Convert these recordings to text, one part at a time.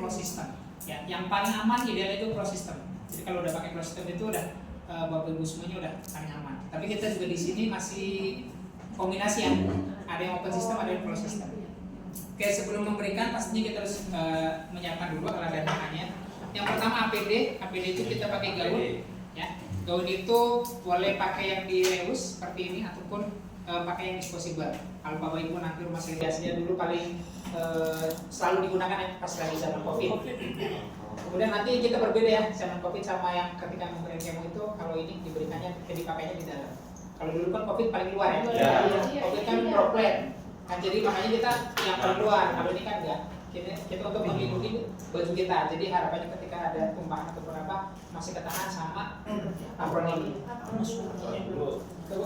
closed system. Ya, yang paling aman idealnya itu closed system. Jadi kalau udah pakai closed system itu udah Bapak Ibu semuanya udah paling aman. Tapi kita juga di sini masih kombinasi ya. Ada yang open system, ada yang closed system. Oke, sebelum memberikan pastinya kita harus menyiapkan dulu alat dan bahannya. Yang pertama APD itu kita pakai gaun. Ya, gaun itu boleh pakai yang direus seperti ini ataupun pakai yang disposable. Kalau Bapak Ibu nanti rumah sakit biasanya dulu paling selalu digunakan ya pas lagi zaman COVID. Kemudian nanti kita berbeda ya zaman COVID sama yang ketika memberikan kemo itu, kalau ini diberikannya dipakainya di dalam. Kalau dulu kan COVID paling luar ya. COVID kan droplet. Kan jadi makanya kita yang paling luar. Kalau ini kan enggak. Kita untuk melindungi baju kita. Jadi harapannya ketika ada tumpahan ataupun apa masih ketahan sama apron ini.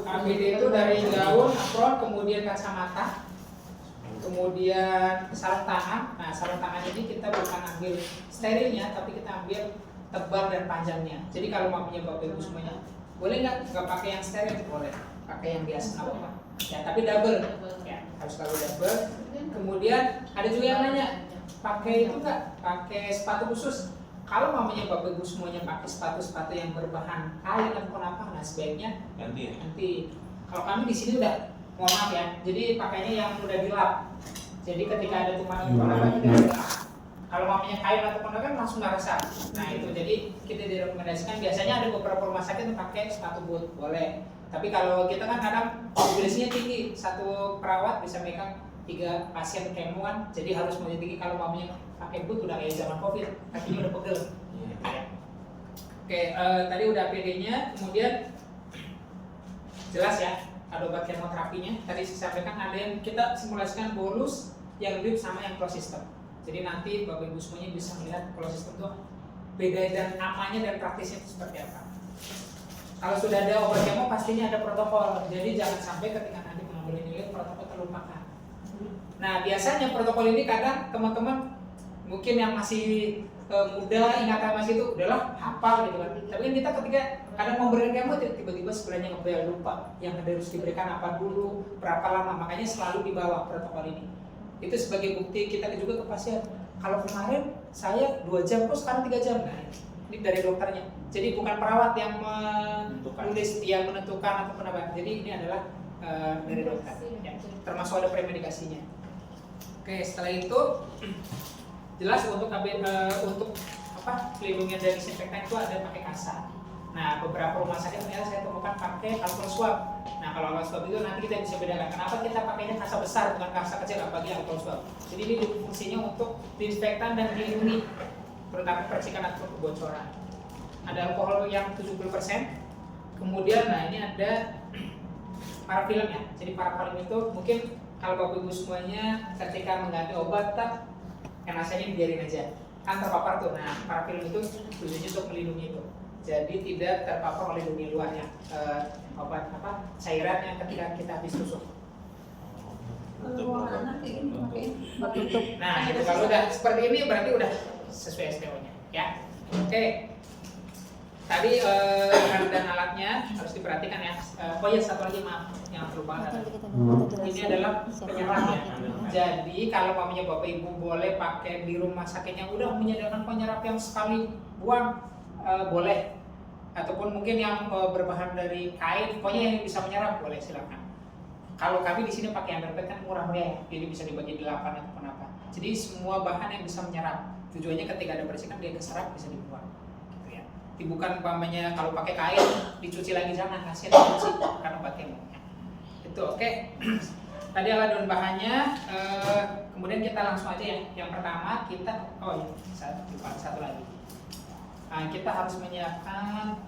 APD itu dari gaun, apron, kemudian kacamata, kemudian sarung tangan. Nah, sarung tangan ini kita bukan ambil sterilnya, tapi kita ambil tebal dan panjangnya. Jadi kalau mau punya Bapak Ibu semuanya, boleh nggak pakai yang steril? Boleh, pakai yang biasa nggak apa-apa. Ya, tapi double. Ya, harus selalu double. Kemudian ada juga yang nanya, pakai itu nggak? Pakai sepatu khusus? Kalau mamanya Bapak Ibu semuanya pakai sepatu-sepatu yang berbahan kain ataupun apa, nah sebaiknya nanti. Kalau kami di sini udah, mohon maaf ya, jadi pakainya yang udah dilap. Jadi ketika ada tumpahan apa kita dilap. Kalau mamanya kain ataupun apa kan langsung nggak resap. Nah itu jadi kita direkomendasikan. Biasanya ada beberapa rumah sakit yang pakai sepatu boot, boleh. Tapi kalau kita kan kadang mobilisasinya tinggi, satu perawat bisa megang 3 pasien kemo kan, jadi harus mobil tinggi. Kalau mamanya pakai boot udah kayak zaman COVID, kakinya udah pegel. Oke, tadi udah APD-nya, kemudian jelas ya ada obat kemoterapinya. Tadi saya sampaikan ada yang kita simulasikan bolus, yang drip sama yang closed system. Jadi nanti Bapak Ibu semuanya bisa melihat closed system itu beda dan amannya dan praktisnya itu seperti apa. Kalau sudah ada obat kemo pastinya ada protokol. Jadi jangan sampai ketika nanti mengambil nilai protokol terlupakan. Nah biasanya protokol ini kadang teman-teman mungkin yang masih muda ingatan masih itu udahlah hafal gitu kan. Tapi kan kita ketika kadang memberikan kemo tiba-tiba sebelahnya ngebel lupa yang harus diberikan apa dulu, berapa lama, makanya selalu dibawa protokol ini. Itu sebagai bukti kita juga ke pasien. Kalau kemarin saya 2 jam kok sekarang 3 jam. Nah, ini dari dokternya. Jadi bukan perawat yang menulis, yang menentukan ataupun apa. Jadi ini adalah dari dokter. Ya. Termasuk ada premedikasinya. Oke, setelah itu jelas untuk pelindungan dari disinfektan itu ada pakai kasa. Nah, beberapa rumah sakit ternyata saya temukan pakai alcohol swab. Nah, kalau alcohol swab itu nanti kita bisa bedakan kenapa kita pakainya kasa besar bukan kasa kecil, apalagi alcohol swab. Jadi ini fungsinya untuk disinfektan dan melindungi terutama percikan atau kebocoran. Ada alkohol yang 70%. Kemudian nah ini ada parafilm ya. Jadi parafilm itu mungkin kalau Bapak Ibu semuanya ketika mengganti obat yang rasanya biarin aja. Kan terpapar tuh. Nah, parafilm itu tujuannya untuk melindungi itu. Jadi tidak terpapar oleh dunia luar ya. Obat cairan yang ketika kita habis tusuk. Nah, itu kalau udah seperti ini berarti udah sesuai STO-nya ya. Oke. Tadi alat dan alatnya harus diperhatikan ya. Oh ya, satu lagi maaf yang lupa. Ini adalah penyerap ya. Jadi kalau mamanya Bapak Ibu boleh pakai di rumah sakit yang udah menyediakan penyerap yang sekali buang, boleh. Ataupun mungkin yang berbahan dari kain, pokoknya yang bisa menyerap boleh, silakan. Kalau kami di sini pakai underpad kan murah meriah, jadi bisa dibagi 8 ataupun apa. Jadi semua bahan yang bisa menyerap. Tujuannya ketika ada percikan dia keserap bisa dibuang. Gitu ya. Bukan umpamanya kalau pakai kain dicuci lagi, jangan, kasihan dicuci karena pakai minyak. Itu oke. Tadi alat dan bahannya, kemudian kita langsung aja ya. Yang pertama kita, satu lagi. Nah, kita harus menyiapkan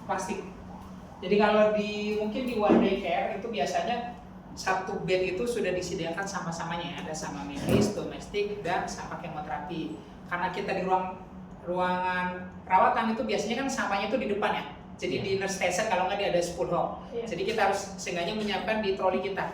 plastik. Jadi kalau mungkin di one day care itu biasanya satu bed itu sudah disediakan sama-samanya, ada sama medis, domestik, dan sama kemoterapi. Karena kita di ruangan perawatan itu biasanya kan sampahnya itu di depan ya. Jadi di nurse station kalau nggak ada spool hog. Jadi kita harus seenggaknya menyiapkan di troli kita.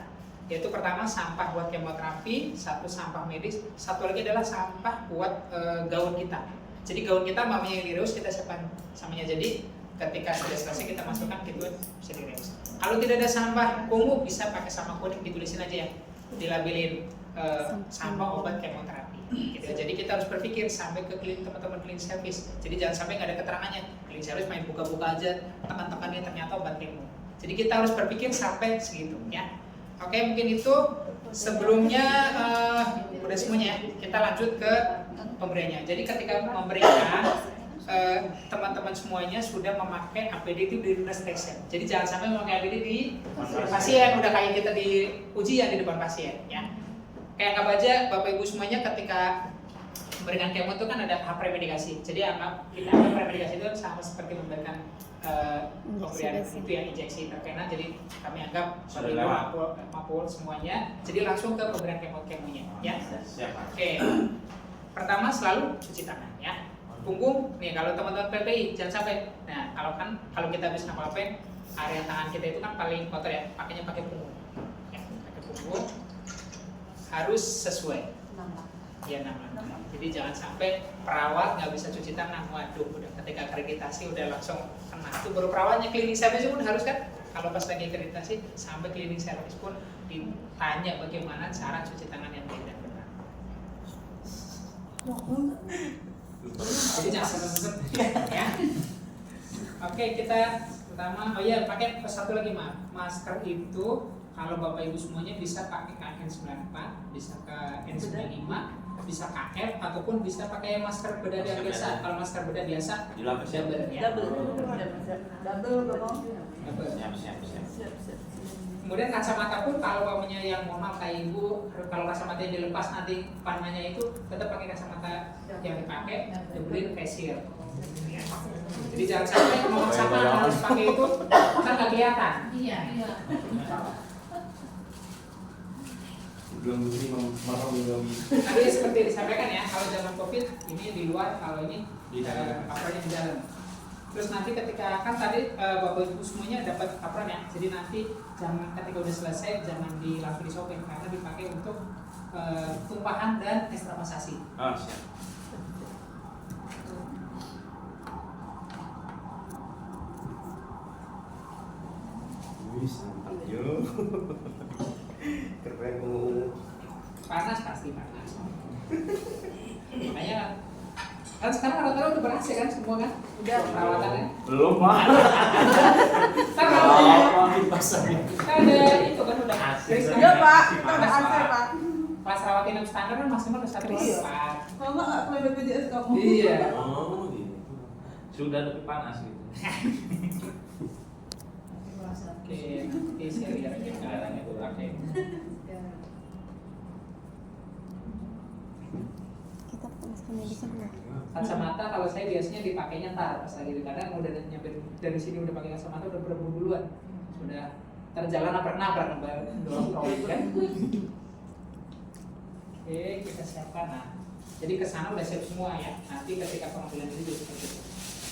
Yaitu pertama sampah buat kemoterapi, satu sampah medis, satu lagi adalah sampah buat gaun kita. Jadi gaun kita mamanya yang direus kita siapkan samanya. Jadi ketika sudah selesai kita masukkan gitu bisa direus. Kalau tidak ada sampah ungu bisa pakai sampah kuning, ditulisin aja ya, dilabelin sama obat kemoterapi. Gitu. Jadi kita harus berpikir sampai ke teman-teman clean service. Jadi jangan sampai nggak ada keterangannya. Clean service main buka-buka aja, tekan-tekannya ternyata obat kemo. Jadi kita harus berpikir sampai segitu ya. Oke, mungkin itu sebelumnya udah semuanya ya. Kita lanjut ke pemberiannya. Jadi ketika memberikan teman-teman semuanya sudah memakai APD itu di nurse station. Jadi jangan sampai memakai APD di pasien, udah kayak kita di ujian di depan pasien ya. Kayak anggap aja Bapak Ibu semuanya ketika memberikan kemo itu kan ada hak premedikasi. Jadi kita anggap premedikasi itu sama seperti memberikan pemberian itu yang injeksi terkena. Jadi kami anggap Bapak Ibu mapul semuanya. Jadi langsung ke pemberian kemonya ya. Oke. Pertama selalu cuci tangan ya. Punggung nih kalau teman-teman PPI jangan sampai. Nah kalau kita habis ngapa-ngapain area tangan kita itu kan paling kotor ya, pakainya pakai punggung. Ya, pakai punggung harus sesuai. Ya namanya. Jadi jangan sampai perawat nggak bisa cuci tangan. Waduh, udah ketika akreditasi udah langsung kena. Itu baru perawatnya, cleaning service pun harus kan. Kalau pas lagi akreditasi sampai cleaning service pun ditanya bagaimana cara cuci tangan yang baik dan benar. Jadi jangan sempet ya. Oke, kita pertama, pakai satu lagi masker itu kalau Bapak Ibu semuanya bisa pakai KN94, bisa KN95, bisa KF ataupun bisa pakai masker bedah yang biasa. Kalau masker bedah biasa double ya. Siap. Kemudian kacamata pun kalau umpamanya yang normal kayak Ibu, kalau kacamata yang dilepas nanti panahnya itu tetap pakai kacamata yang dipakai, diberi facial. Ya. Jadi jangan sampai ngomong sama harus pakai itu kan nggak kelihatan. Iya. Tadi seperti disampaikan ya, kalau zaman COVID ini di luar, kalau ini di dalam. Terus nanti ketika kan tadi Bapak Ibu semuanya dapat apron ya, jadi nanti jangan ketika udah selesai jangan langsung disopin karena dipakai untuk tumpahan dan ekstravasasi. Oh, siap. Yo. Keren. Panas pasti panas. Makanya kan sekarang rata-rata udah berhasil kan semua kan? Udah perawatannya. Belum, Pak. Kan ada itu kan udah hasil. Iya, Pak. Kita udah hasil, Pak. Pas rawat inap standar kan maksimal udah 1 Iya. empat. Kalau nggak mulai BPJS kamu. Iya. Oh, gitu. Sudah lebih panas gitu. Oke, nanti saya lihat caranya itu pakai. Kita masker medis dulu. Kacamata kalau saya biasanya dipakainya tar pas lagi kadang udah nyampe dari sini udah pakai kacamata udah berebut duluan. Sudah terjalan nabrak dorong kan. Oke, kita siapkan. Nah, jadi kesana udah siap semua ya. Nanti ketika pengambilan ini juga seperti itu.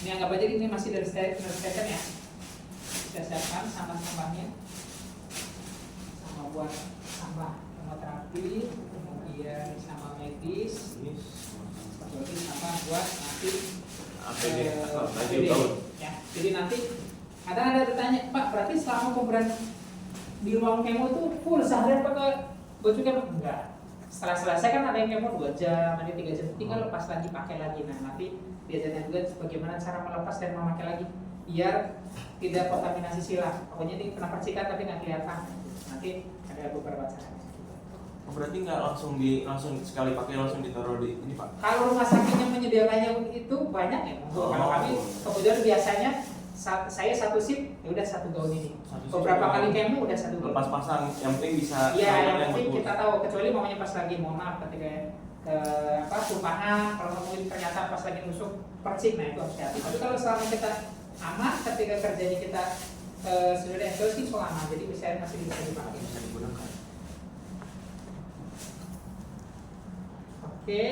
Ini anggap aja ini masih dari station ya. Kita siapkan sampah-sampahnya, sama buat sampah kemoterapi, kemudian sama medis, seperti sama buat nanti APD. Ya, jadi nanti kadang ada bertanya, Pak, berarti selama pemberian di ruang kemo itu full seharian pakai baju kemo? Enggak. Setelah selesai kan ada yang kemo 2 jam, ada 3 jam, tinggal lepas lagi, pakai lagi. Nah, nanti diajarkan juga bagaimana cara melepas dan memakai lagi biar tidak kontaminasi silang. Pokoknya ini kena percikan tapi nggak kelihatan. Nanti ada beberapa cara. Berarti nggak langsung sekali pakai langsung ditaruh di ini, Pak? Kalau rumah sakitnya menyediakannya itu banyak ya. Kalau kami kemudian biasanya saya satu shift ya udah 1 gaun ini. Beberapa kali kemo udah 1 gaun. Lepas pasang, yang penting bisa. Iya, yang penting kita tahu kecuali maunya pas lagi mohon maaf ketika tumpahan, kalau mungkin ternyata pas lagi nusuk percik, nah itu harus hati. Tapi kalau selama kita aman ketika kerjanya kita sudah ada endorse itu aman, jadi bisa masih bisa dipakai. Bisa digunakan. Oke,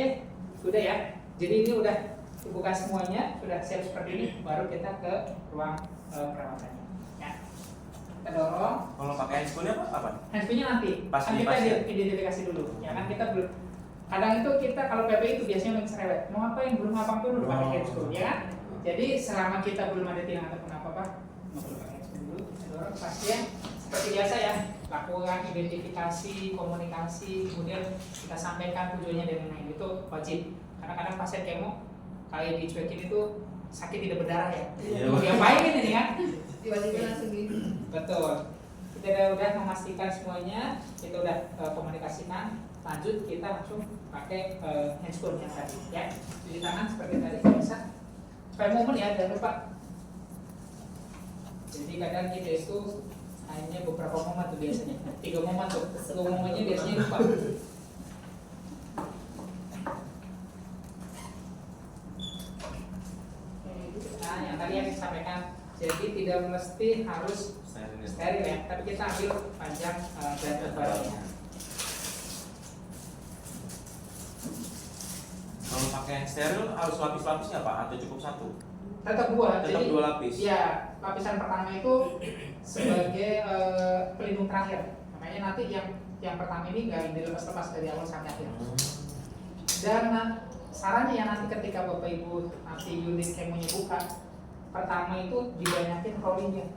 sudah ya. Jadi ini udah dibuka semuanya, sudah siap seperti ini, baru kita ke ruang perawatannya. Ya. Kita dorong. Kalau pakai handsphone-nya apa? Handsphone-nya nanti. Pas Kan di kita pasien. identifikasi dulu. Ya kan kita belum. Kadang itu kita kalau PPI itu biasanya mencerewet. Mau apa yang belum apa-apa udah pakai handsphone, ya kan? Jadi selama kita belum ada tilang ataupun apa-apa, nggak perlu pakai handsphone dulu. Kita dorong pasien seperti biasa ya. lakukan identifikasi, komunikasi, kemudian kita sampaikan tujuannya dan lain-lain, itu wajib. Karena kadang pasien kemo kayak dicuekin itu sakit tidak berdarah ya. Iya. Ngapain ini kan? Tiba-tiba langsung gitu. Betul. Kita udah memastikan semuanya, kita udah komunikasikan. Lanjut kita langsung pakai handscoon yang tadi ya. Cuci tangan seperti tadi biasa. Supaya momen ya, jangan lupa. Jadi kadang kita itu hanya beberapa momen tuh biasanya. 3 momen tuh. 3 momennya biasanya lupa. Nah, yang tadi yang disampaikan, jadi tidak mesti harus steril ya, tapi kita ambil panjang dan lebarnya. Kalau pakai yang steril harus lapis-lapisnya Pak atau cukup satu? Tetap 2. Tetap 2 lapis. Ya, lapisan pertama itu sebagai pelindung terakhir. Makanya nanti yang pertama ini nggak dilepas-lepas dari awal sampai akhir. Dan sarannya ya nanti ketika Bapak Ibu nanti unit kemonya buka, pertama itu dibanyakin rollingnya.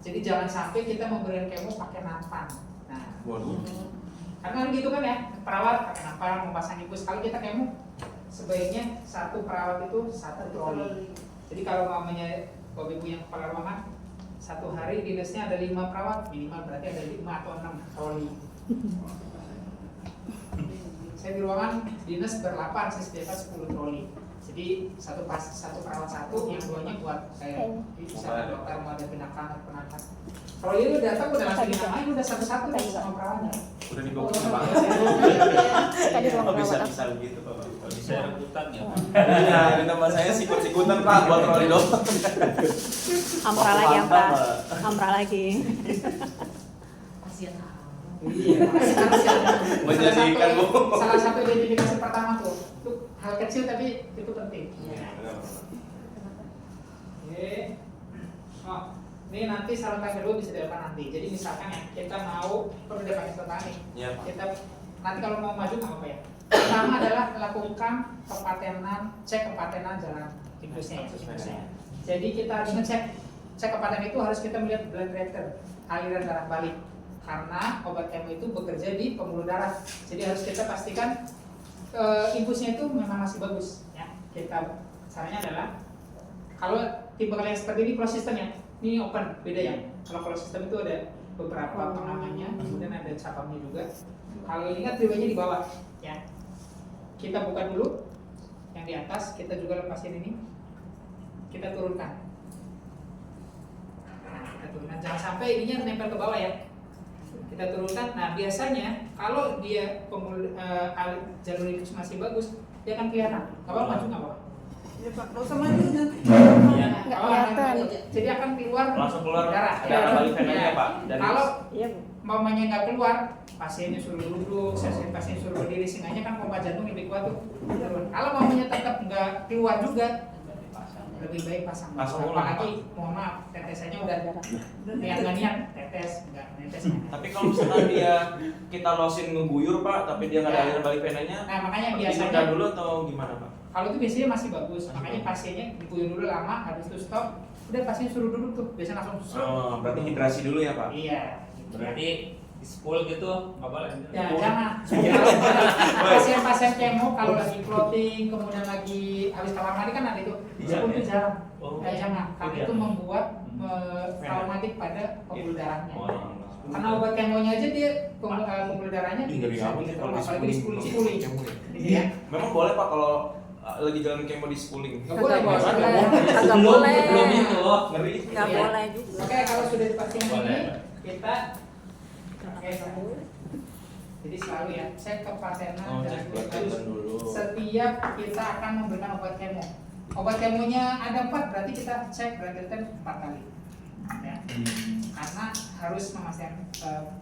Jadi jangan sampai kita memberikan kemo pakai nampan. Nah, Waduh. karena gitu kan ya, perawat pakai nampan, memasang infus. Kalau kita kemo, sebaiknya satu perawat itu satu rolling. Jadi kalau mamanya Bapak Ibu yang kepala ruangan, satu hari dinasnya ada 5 perawat, minimal berarti ada 5 atau 6 rolling. Saya di ruangan dinas ber-8, saya sediakan 10 troli. Jadi satu perawat satu, yang 2-nya buat saya. Bisa dokter mau ada tindakan penata. Troli itu datang udah langsung dinamain, udah satu-satu nih sama perawatnya. Udah dibawa ke Pak. Tadi ruang Oh, bisa perawat. bisa begitu Pak. Bisa rebutan ya Pak. Iya, ini nama saya sikut-sikutan Pak buat troli doang. Ampra lagi, Ampra. Ampra lagi. Iya, Menjadikan Bu. salah satu identifikasi pertama tuh, itu hal kecil tapi itu penting. Oke. Oh, ini nanti saluran kedua bisa dilakukan nanti. Jadi misalkan ya kita mau perlu dipakai setelah nih. Iya Pak. Kita nanti kalau mau maju nggak apa ya. Pertama adalah lakukan kepatenan, cek kepatenan jalan infusnya. Jadi kita harus ngecek, cek kepatenan itu harus kita melihat blood pressure, aliran darah balik. Karena obat kemo itu bekerja di pembuluh darah, jadi harus kita pastikan infusnya itu memang masih bagus. Ya, kita caranya adalah kalau tipe kalian seperti ini close systemnya, ini open, beda ya. Kalau close system itu ada beberapa pengamannya, kemudian ada cabangnya juga. Kalau ini kan triwaynya di bawah, ya. Kita buka dulu yang di atas, kita juga lepasin ini, kita turunkan. Nah, kita turunkan, jangan sampai ininya nempel ke bawah ya. Kita turunkan. Nah biasanya kalau dia jalur infus masih bagus, dia akan kelihatan. Gak apa-apa, maju nggak apa-apa. Ya Pak, nggak usah maju nanti. Iya. Nggak Oh, kelihatan. jadi akan keluar Langsung keluar darah. darah balik venanya Pak. Dari Kalau Iya, Bu. mamanya nggak keluar, pasiennya suruh duduk, pasien suruh berdiri, sehingga kan pompa jantung lebih kuat tuh. Kalau mamanya tetap nggak keluar juga, lebih baik pasang. Pasang ulang, Apalagi mohon maaf, tetesannya udah niat nggak niat, tetes nggak netes. Tapi kalau misalkan dia kita losin ngeguyur Pak, tapi dia nggak ada aliran balik venanya, Nah makanya ditunda biasanya dulu atau gimana Pak? kalau itu biasanya masih bagus, makanya pasiennya diguyur dulu lama, habis itu stop, udah pasien suruh duduk tuh, biasanya langsung stop. Oh, berarti hidrasi dulu ya Pak? Iya. Berarti di spool gitu nggak boleh. Ya jangan. Pasien-pasien kemo kalau lagi floating, kemudian lagi habis kamar mandi kan ada itu, Iya, itu iya. jarang. Oh. Ya jangan, karena Iya. itu membuat traumatik pada pembuluh darahnya. Oh, Karena obat kemonya aja dia pembuluh darahnya Ih, ngeri banget ya kalau di apalagi di spooling. spooling. Iya. Memang boleh Pak kalau lagi jalan kemo di spooling. Nggak boleh, Nggak Bos. boleh. Nggak Agak boleh. Belum itu. Ngeri. Nggak Iya. boleh juga. Oke, kalau sudah dipastikan Boleh. ini, kita pakai sabun. Jadi selalu ya, cek kepatenan Oh, dan cek blood infus pressure dulu. setiap kita akan memberikan obat kemo. Obat kemonya ada 4, berarti kita cek blood pressure 4 kali. Ya. Karena harus memastikan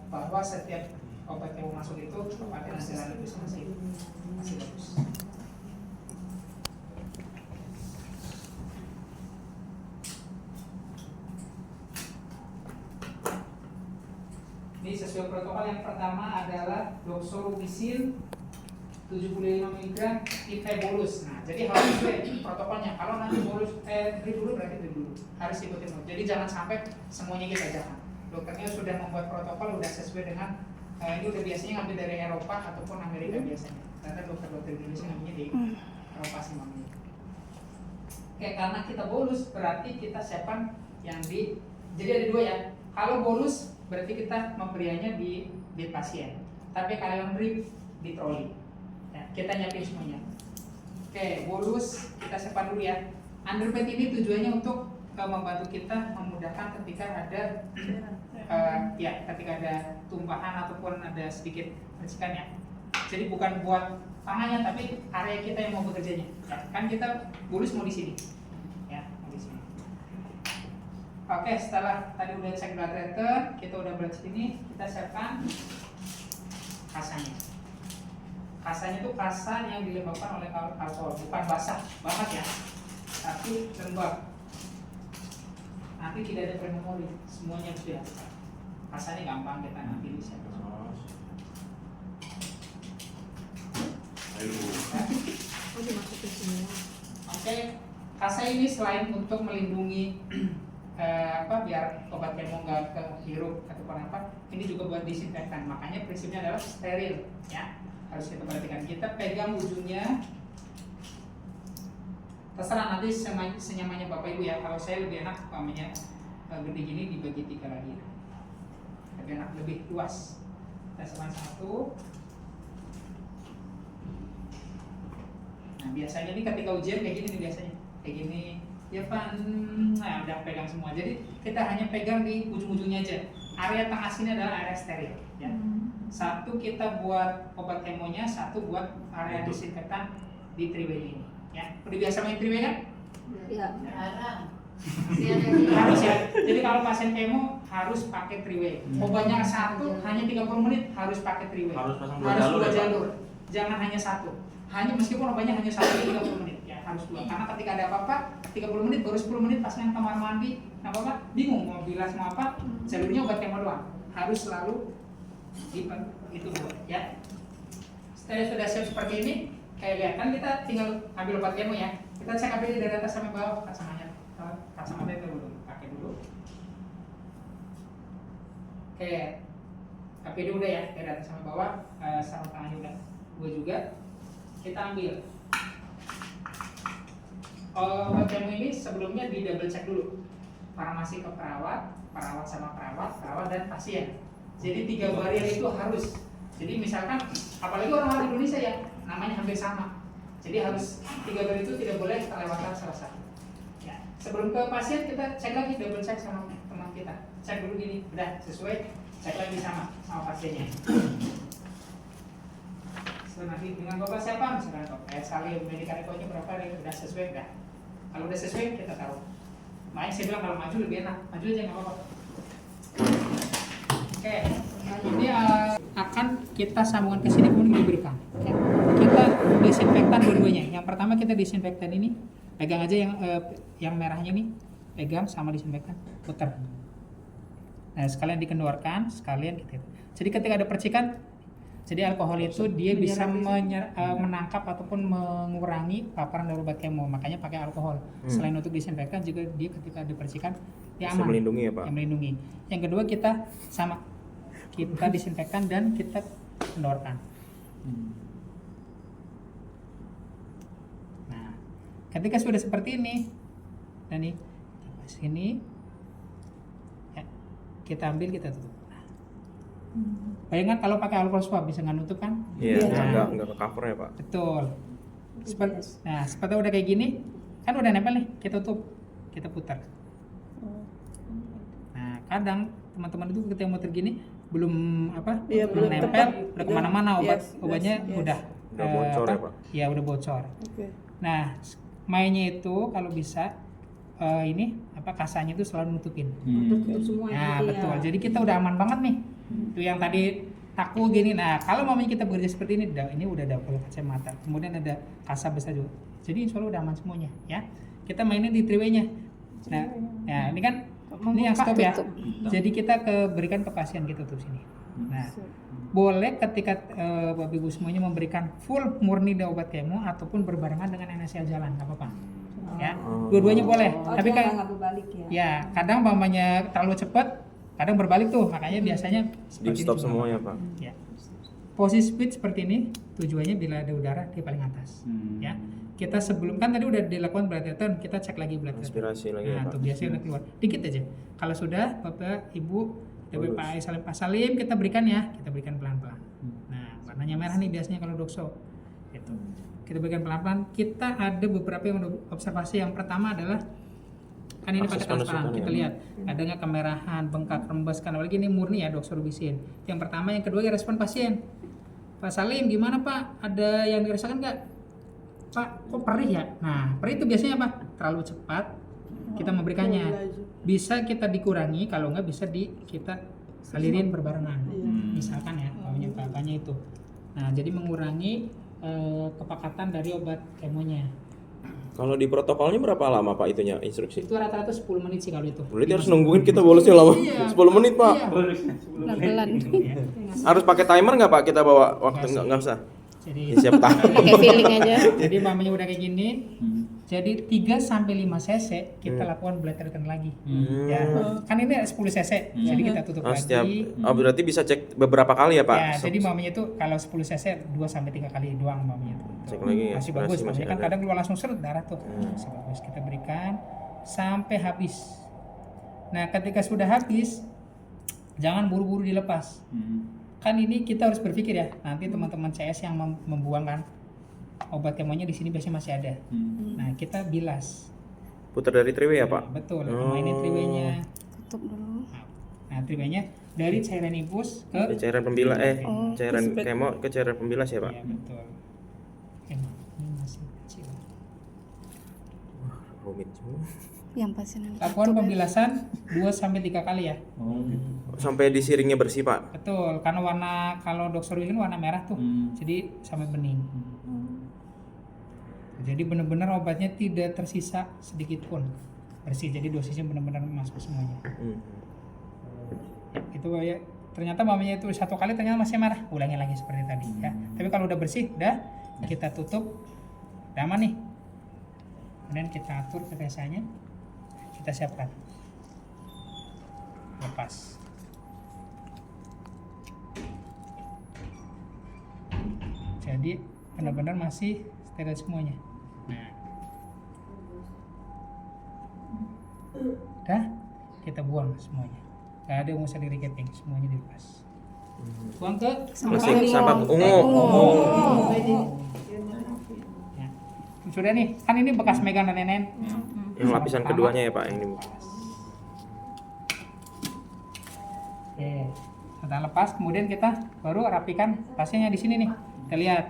bahwa setiap obat kemo masuk itu kepatenan jalan infus masih bagus. Ini sesuai protokol. Yang pertama adalah doxorubicin 75 mg IP bolus. Nah, jadi harus sesuai protokolnya. Kalau nanti bolus drip dulu berarti drip dulu. Harus ikutin. Jadi jangan sampai semuanya kita jangan. dokternya sudah membuat protokol, udah sesuai dengan ini udah biasanya ngambil dari Eropa ataupun Amerika biasanya. Karena dokter-dokter Indonesia ngambilnya di Eropa sih mamanya. Oke, karena kita bolus berarti kita siapkan yang di, jadi ada dua ya. Kalau bolus berarti kita memberiannya di pasien. Tapi kalau yang drip di troli. Ya, kita nyiapin semuanya. Oke, bolus kita siapkan dulu ya. Underpad ini tujuannya untuk membantu kita memudahkan ketika ada ketika ada tumpahan ataupun ada sedikit percikan ya. Jadi bukan buat tangannya tapi area kita yang mau bekerjanya. Ya, kan kita bolus mau di sini. Ya, mau di sini. Oke, setelah tadi udah cek blood return, kita udah berat sini, kita siapkan kasanya. Kasanya itu kasa yang dilembabkan oleh alkohol, bukan basah banget ya, tapi lembab. Nanti tidak ada prememori, semuanya sudah. Kasanya gampang kita nanti bisa. Oh, dimasukin semua. Oke, kasa ini selain untuk melindungi biar obat kemo nggak kehirup ataupun apa, ini juga buat disinfektan. Makanya prinsipnya adalah steril, ya. Harus kita perhatikan. Kita pegang ujungnya. Terserah nanti senyamannya Bapak Ibu ya. Kalau saya lebih enak umpamanya gede gini dibagi 3 lagi. Lebih enak, lebih luas. Kita siapkan 1. Nah, biasanya ini ketika ujian kayak gini nih biasanya. Kayak gini. Ya Pak, nah udah pegang semua. Jadi kita hanya pegang di ujung-ujungnya aja. Area tengah sini adalah area steril. Ya. 1 kita buat obat kemonya, 1 buat area disinfektan di triway ini. Ya, udah biasa main triway kan? Iya. Harus ya. Jadi kalau pasien kemo harus pakai triway. Obatnya 1 hanya 30 menit harus pakai triway. Harus pasang Harus 2 dua jalur. Jangan hanya 1. Hanya meskipun obatnya hanya 1 30 menit ya harus 2. Karena ketika ada apa-apa 30 menit baru 10 menit pasien kamar mandi, nah Bapak bingung mau bilas mau apa, jalurnya obat kemo doang. Harus selalu itu buat ya. Setelah sudah siap seperti ini, kayak lihat kan kita tinggal ambil obat kemo ya. Kita cek APD dari atas sampai bawah, kacamata itu dulu, pakai dulu. Oke, APD udah ya dari atas sampai bawah, sarung tangannya udah. Gue juga. Kita ambil. Obat kemo ini sebelumnya di double check dulu. Farmasi ke perawat, perawat sama perawat dan pasien. Jadi 3 barrier itu harus. Jadi misalkan, apalagi orang-orang Indonesia ya, namanya hampir sama. Jadi harus 3 barrier itu tidak boleh terlewatkan salah satu. Ya. Sebelum ke pasien kita cek lagi, double check sama teman kita. Cek dulu gini, udah sesuai, cek lagi sama pasiennya. So, nanti dengan Bapak siapa? Misalkan Bapak Salim, medikan ekonya berapa, udah sesuai, udah. Kalau udah sesuai kita taruh. Makanya saya bilang kalau maju lebih enak, maju aja nggak apa-apa. Oke, ini akan kita sambungan ke sini kemudian diberikan. Ya. Kita disinfektan dua-duanya. Yang pertama kita disinfektan ini, pegang aja yang merahnya nih, pegang sama disinfektan, putar. Nah sekalian dikendorkan, sekalian gitu. Jadi ketika ada percikan, jadi alkohol itu dia bisa menangkap ataupun mengurangi paparan dari obat kemo. Makanya pakai alkohol. Selain untuk disinfektan juga dia ketika ada percikan dia aman. Bisa melindungi ya Pak? Yang melindungi. Yang kedua kita sama. Kita disinfektan dan kita kendorkan. Nah, ketika sudah seperti ini, dan nih sini, ya, kita ambil kita tutup. Bayangkan kalau pakai alkohol swab bisa nggak nutup kan? Iya, nggak ke cover ya Pak. Betul. Seperti udah kayak gini, kan udah nempel nih, kita tutup, kita putar. Nah, kadang teman-teman itu ketika muter gini belum belum nempel, udah kemana-mana obatnya udah bocor ya Pak? Ya udah bocor. Oke. Nah, mainnya itu kalau bisa kasanya itu selalu nutupin. Tutup semua Nah, gitu betul. ya. Jadi kita udah aman banget nih. Itu yang tadi taku gini. Nah, kalau mamanya kita bekerja seperti ini udah double kacamata. Kemudian ada kasa besar juga. Jadi insya Allah udah aman semuanya, ya. Kita mainin di triway-nya. Nah, ya ini kan ini yang stop ya. Jadi kita berikan ke pasien kita tutup sini. Nah, boleh ketika Bapak Ibu semuanya memberikan full murni dari obat kemo ataupun berbarengan dengan NaCl jalan, nggak apa-apa. Ya, dua-duanya boleh. Tapi kan nggak berbalik ya. ya kadang mamanya terlalu cepat kadang berbalik tuh, makanya biasanya Di seperti stop ini semua ya Pak. Ya. Posisi speed seperti ini tujuannya bila ada udara di paling atas. Ya. Kita sebelum kan tadi udah dilakukan blood return, kita cek lagi blood return. Inspirasi lagi ya Nah, Pak. tuh biasanya udah keluar. Dikit aja. Kalau sudah Bapak, Ibu, dari Pak Salim kita berikan ya, kita berikan pelan-pelan. Nah, warnanya merah nih biasanya kalau dokso. Gitu. Kita berikan pelan-pelan. Kita ada beberapa yang observasi. Yang pertama adalah kan ini Akses pakai transparan, penusukan kita ya. lihat ada nggak kemerahan, bengkak, rembes, kan apalagi ini murni ya doxorubicin. Yang pertama, yang kedua ya respon pasien. Pak Salim gimana Pak? Ada yang dirasakan nggak? Pak, kok perih ya? Nah, perih itu biasanya apa? Terlalu cepat kita memberikannya. Bisa kita dikurangi, kalau nggak bisa kita alirin berbarengan. Misalkan ya, maunya itu. Nah, jadi mengurangi kepekatan dari obat kemonya. Kalau di protokolnya berapa lama Pak itunya instruksi? Itu rata-rata 10 menit sih kalau itu. Berarti harus nungguin kita bolosnya lama. Iya. 10 menit Pak. Iya. Pelan-pelan. Iya. Harus pakai timer nggak Pak? Kita bawa waktu nggak usah. Jadi Ya, siap tahu. Pakai feeling aja. jadi mamanya udah kayak gini. Jadi 3 sampai 5 cc kita lakukan blood return lagi. Ya. Kan ini 10 cc. Jadi kita tutup Oh, setiap, lagi. berarti bisa cek beberapa kali ya Pak? Ya, jadi mamanya itu kalau 10 cc 2 sampai 3 kali doang mamanya itu. Cek lagi ya, Masih bagus, masih masih kan ada. kadang keluar langsung seret darah tuh. Masih bagus. Kita berikan sampai habis. Nah, ketika sudah habis jangan buru-buru dilepas. Kan ini kita harus berpikir ya, nanti teman-teman CS yang membuangkan obat kemonya di sini biasanya masih ada. Nah, kita bilas. Putar dari triway ya Pak? Betul. Nah, ini triway-nya. Tutup dulu. Nah, triway-nya dari cairan infus ke Cairan pembilas Oh, cairan terus kemo ke cairan pembilas ya Pak? Iya, betul. Ini masih kecil. Rumit juga. Yang pasien yang Lakukan pembilasan 2 sampai 3 kali ya. Sampai disiringnya bersih Pak? Betul, karena warna kalau doxorubicin warna merah tuh. Jadi sampai bening. Jadi benar-benar obatnya tidak tersisa sedikit pun. Bersih, jadi dosisnya benar-benar masuk semuanya. Ya, itu ya. Ternyata mamanya itu 1 kali ternyata masih marah, ulangi lagi seperti tadi ya. Tapi kalau udah bersih, udah kita tutup, udah aman nih. Kemudian kita atur kebiasaannya, kita siapkan. Lepas. Jadi benar-benar masih steril semuanya. Nah, udah kita buang semuanya. Gak ada yang usah di recapping, semuanya dilepas. Buang ke Plastik sampah ungu. Ya. Sudah nih, kan ini bekas megang dan nenen. Yang lapisan keduanya ya Pak yang ini. Oke, kita lepas, kemudian kita baru rapikan pasiennya di sini nih. Kita lihat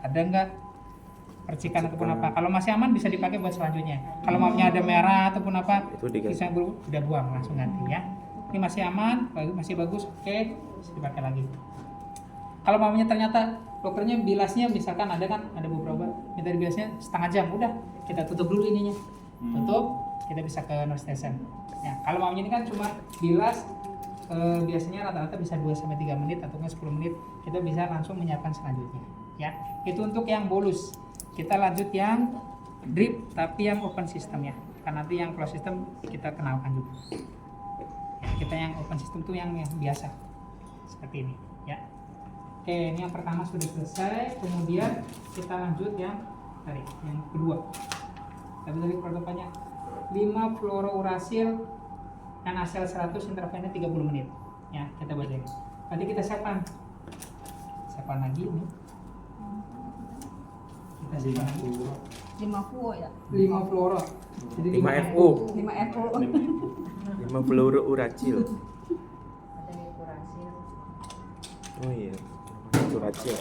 ada nggak percikan ataupun apa. Kalau masih aman bisa dipakai buat selanjutnya. Kalau mamanya ada merah ataupun apa, Itu diganti. bisa udah buang langsung ganti ya. Ini masih aman, masih bagus, oke, bisa dipakai lagi. Kalau mamanya ternyata dokternya bilasnya misalkan ada beberapa minta bilasnya setengah jam, udah kita tutup dulu ininya, tutup, kita bisa ke anesthesia. Ya, kalau mamanya ini kan cuma bilas, biasanya rata-rata bisa 2-3 menit atau 10 menit, kita bisa langsung menyiapkan selanjutnya. Ya, itu untuk yang bolus. Kita lanjut yang drip tapi yang open system ya. Karena nanti yang closed system kita kenalkan juga. Ya, kita yang open system tuh yang biasa seperti ini ya. Oke, ini yang pertama sudah selesai, kemudian kita lanjut yang kedua. Tapi tadi protokolnya 5 fluorouracil NaCl 100 intravena 30 menit. Ya, kita baca ini. Tadi kita siapkan lagi ini. Kita siapkan lagi 5 FU ya. 5 fluoro. Jadi 5 FU. 5 FU. 5 fluorouracil. Ada yang kurasi. Oh iya. Uracil.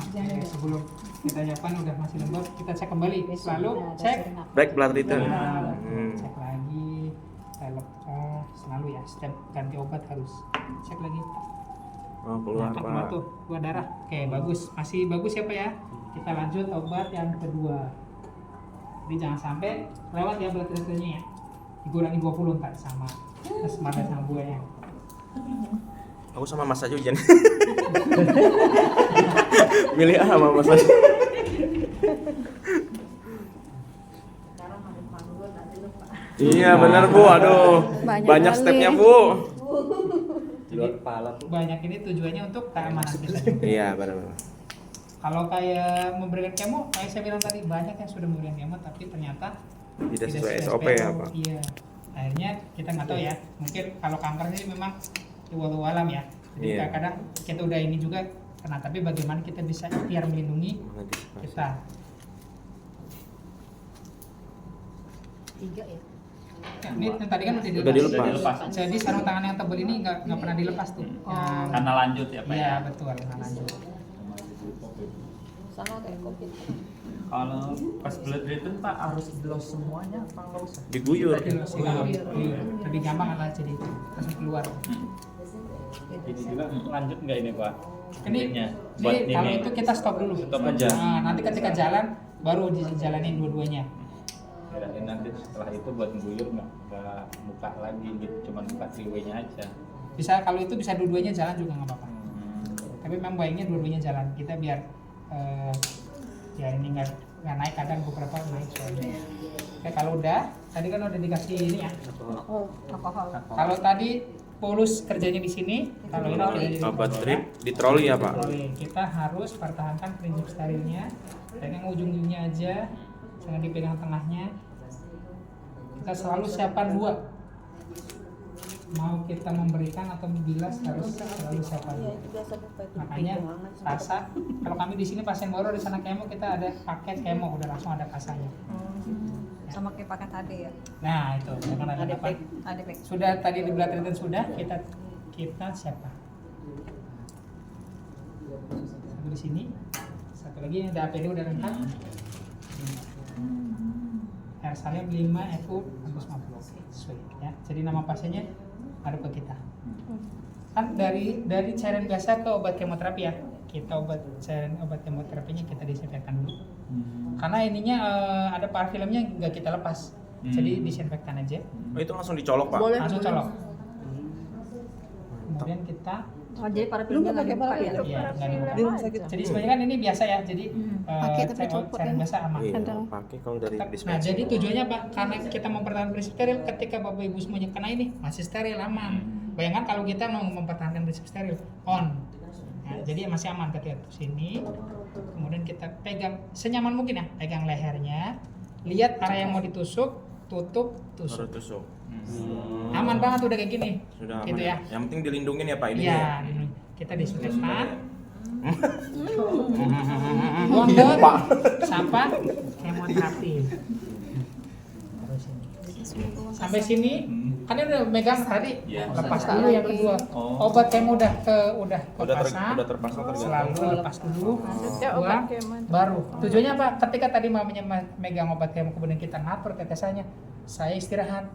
Oke, sebelum kita siapkan udah masih lembab, kita cek kembali. Lalu cek Back blood return. cek lagi, kita lepas selalu ya, setiap ganti obat harus cek lagi. Oh, keluar Nah, keluar Pak. tuh, keluar darah. Oke, bagus, masih bagus ya Pak ya. Kita lanjut obat yang kedua. Jadi jangan sampai lewat ya blood returnnya ya. Dikurangi 20 ntar sama semangat sama buahnya. Aku sama Mas aja Jan. Milih sama Mas aja. Sekarang malu-malu nanti lupa. Iya benar Bu, aduh banyak kali. stepnya Bu. Luar kepala tuh. Banyak ini tujuannya untuk keamanan kita. Iya benar. Kalau kayak memberikan kemo, kayak saya bilang tadi banyak yang sudah memberikan kemo tapi ternyata Tidak sesuai SOP ya Pak. Iya. Akhirnya kita nggak tahu ya. Mungkin kalau kanker sih memang wallahu alam ya. Jadi Iya. kadang kita udah ini juga kena, tapi bagaimana kita bisa biar melindungi kita. 3 ya. Ya, ini yang tadi kan udah Udah dilepas. dilepas. Jadi sarung tangan yang tebal ini nggak pernah dilepas tuh. Yang- Karena lanjut ya Pak. Iya betul, nah, lanjut. Sama kayak COVID. Kalau pas blood treatment Pak harus gloss semuanya apa nggak usah? Diguyur. Iya, lebih gampang lah jadi langsung keluar. Jadi juga lanjut nggak ini Pak? Ini, Treatmentnya? Buat ini kalau ini. itu kita stop dulu. Stop aja. Nah, nanti ketika jalan baru dijalanin dua-duanya. Kirain nanti setelah itu buat guyur nggak buka lagi gitu, cuma buka freeway-nya aja. Bisa kalau itu bisa dua-duanya jalan juga nggak apa-apa. Hmm. Tapi memang baiknya dua-duanya jalan. Kita biar ya ini nggak naik, kadang beberapa naik soalnya. Oke, kalau udah tadi kan udah dikasih ini ya. Alkohol. Kalau tadi pulus kerjanya di sini, kalau ini kerjanya di Obat drip di troli ya Pak. Oke, kita harus pertahankan prinsip sterilnya. Pegang ujung-ujungnya aja, jangan dipegang tengahnya. Kita selalu siapkan 2. Mau kita memberikan atau membilas harus selalu siapkan 2. Makanya rasa, kalau kami di sini pasien baru di sana kemo, kita ada paket kemo, udah langsung ada kasanya. Sama kayak paket HD ya. Nah itu, jangan ada apa. ADP. Sudah tadi di blood treatment sudah, kita siapa? Satu di sini, satu lagi yang ada APD udah lengkap. Air salim 5 FU 150 sesuai ya. Jadi nama pasiennya ada ke kita. Kan dari cairan biasa ke obat kemoterapi ya. Kita obat kemoterapinya kita disinfektan dulu. Karena ininya ada parfilmnya nggak kita lepas. Jadi disinfektan aja. Oh, itu langsung dicolok Pak. Langsung colok. Kemudian kita Oh, jadi para filmnya nggak dibuka ya? iya nggak dibuka. Jadi sebenarnya kan ini biasa ya. Jadi Pakai tapi copot cairan ya. biasa aman. Iya, Kadang. pakai kalau dari Nah, dispensing. jadi tujuannya apa? Karena kita mempertahankan prinsip steril, ketika Bapak Ibu semuanya kena ini masih steril, aman. Bayangkan kalau kita mau mempertahankan prinsip steril, on. Nah, jadi masih aman ketika sini. Kemudian kita pegang senyaman mungkin ya, pegang lehernya. Lihat area yang mau ditusuk, tutup, tusuk. Baru tusuk. Aman banget udah kayak gini. Sudah aman Gitu ya. Yang penting dilindungin ya Pak ini. Iya, ini. Kita disinfektan. Buang ke sampah kemoterapi. Terus ini. Sampai sini kan ini udah megang tadi, Iya. lepas dulu yang kedua. Oh. Obat kemo udah terpasang, udah terpasang tergantung. selalu lepas dulu, buang, baru. Tujuannya apa? Ketika tadi mamanya megang obat kemo kemudian kita ngatur tetesannya, saya istirahat,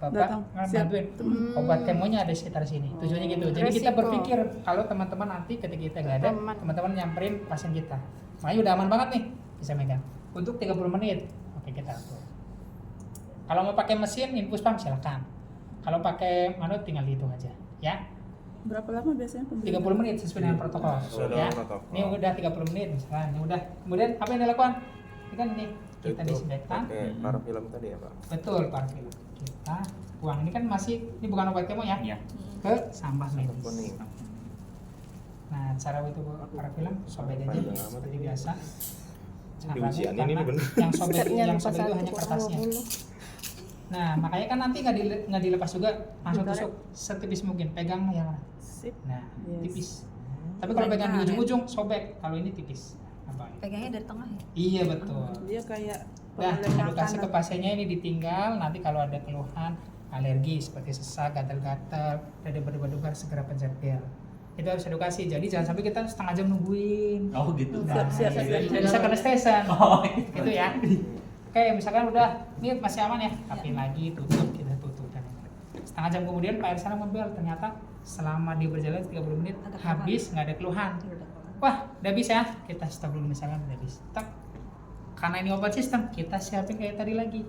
Bapak bantuin. Obat kemonya ada di sekitar sini. Tujuannya gitu. Jadi kita berpikir kalau teman-teman nanti ketika kita nggak ada, teman-teman nyamperin pasien kita. Makanya udah aman banget nih, bisa megang. Untuk 30 menit, oke kita atur. Kalau mau pakai mesin infus pump silakan. Kalau pakai manut tinggal dihitung aja, ya. Berapa lama biasanya 30 menit sesuai dengan protokol. Sesuai Ya. dengan protokol. Ini udah 30 menit misalnya, ini udah. Kemudian apa yang dilakukan? Ini kan ini kita Tutup disinfektan. pakai parafilm tadi ya Pak. Betul, parfum. Kita buang. Ini kan masih, ini bukan obat kemo ya. Iya. Ke sampah medis. Kuning. Nah, cara itu parfum sobek aja Panjang amat seperti ini. biasa. Jangan Diusianin ragu, ini karena bener. yang sobek Setnya yang lupa sobek itu satu, hanya kurang kertasnya. 20. Nah, makanya kan nanti nggak dilepas juga, langsung tusuk setipis mungkin. Pegang yang Sip. nah Yes. tipis. Tapi kalau pegang di ujung-ujung sobek. Kalau ini tipis. Apa? Pegangnya dari tengah ya? Iya betul. Dia kayak Nah, pemelepakan edukasi ke atau- pasiennya ini ditinggal. Nanti kalau ada keluhan alergi seperti sesak, gatal-gatal, ada berdebar-debar segera pencet bel. Itu harus edukasi. Jadi jangan sampai kita setengah jam nungguin. Oh gitu. Nah, Siap, siap, siap. bisa kena station. Oh, Gitu ya. Oke, misalkan udah, ini masih aman ya, tapi lagi tutup, kita tutup dan setengah jam kemudian Pak Irsana membel, ternyata selama dia berjalan 30 menit Ada keluhan. habis nggak ada keluhan. Wah, udah bisa ya, kita stop dulu misalkan udah bisa. Tak. Karena ini obat sistem, kita siapin kayak tadi lagi.